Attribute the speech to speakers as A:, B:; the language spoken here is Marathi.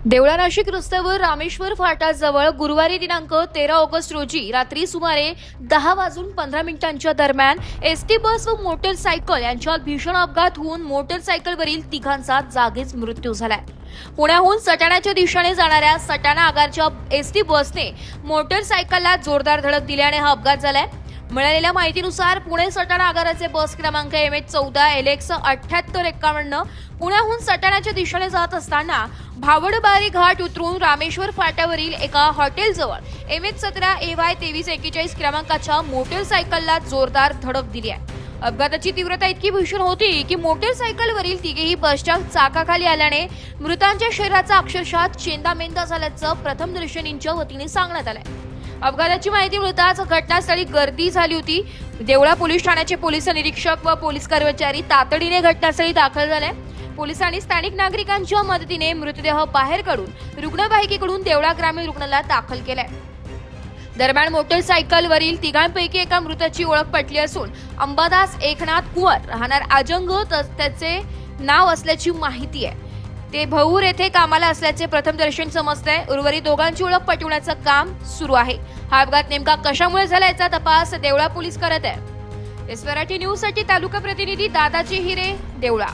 A: देवळा नाशिक रस्त्यावर रामेश्वर फाटाजवळ गुरुवारी दिनांक 13 ऑगस्ट रोजी रात्री सुमारे 10:15 दरम्यान एसटी बस व मोटरसायकल यांच्यात भीषण अपघात होऊन मोटरसायकलवरील तिघांचा जागीच मृत्यू झालाय। पुण्याहून सटाण्याच्या दिशेने जाणाऱ्या सटाणा आगारच्या एसटी बसने मोटरसायकलला जोरदार धडक दिल्याने हा अपघात झालाय। मिळालेल्या माहितीनुसार पुणे सटाणा आगाराचे बस क्रमांक MH14 LX 7851 पुण्याहून सटाण्याच्या दिशेने जात असताना भावडबारी घाट उतरून रामेश्वर फाट्यावरील एका हॉटेलजवळ MH17 AY 2341 क्रमांकाच्या मोटरसायकलला जोरदार धडक दिली आहे। अपघाताची तीव्रता इतकी भीषण होती की मोटरसायकलवरील तिघेही बसच्या चाकाखाली आल्याने मृतांच्या शरीराचा अक्षरशः चेंदामेंदा झाल्याचं प्रथमदर्शनींच्या वतीने सांगण्यात आलंय। अपघाताची माहिती मिळताच घटनास्थळी गर्दी झाली होती। देवळा पोलीस ठाण्याचे पोलीस निरीक्षक व पोलीस कर्मचारी तातडीने घटनास्थळी दाखल झाले। पोलिसांनी स्थानिक नागरिकांच्या मदतीने मृतदेह बाहेर काढून रुग्णवाहिकेकडून देवळा ग्रामीण रुग्णालयात दाखल केलाय। दरम्यान मोटरसायकलवरील तिघांपैकी एका मृताची ओळख पटली असून अंबादास एकनाथ कुंवर राहणार आजंग त्याचे नाव असल्याची माहिती आहे। ते भऊर येथे कामाला असल्याचे प्रथमदर्शन समजतंय। उर्वरित दोघांची ओळख पटवण्याचं काम सुरू आहे। हा अपघात नेमका कशामुळे झाला याचा तपास देवळा पोलीस करत आहे। मराठी न्यूज साठी तालुका प्रतिनिधी दादाजी हिरे, देवळा।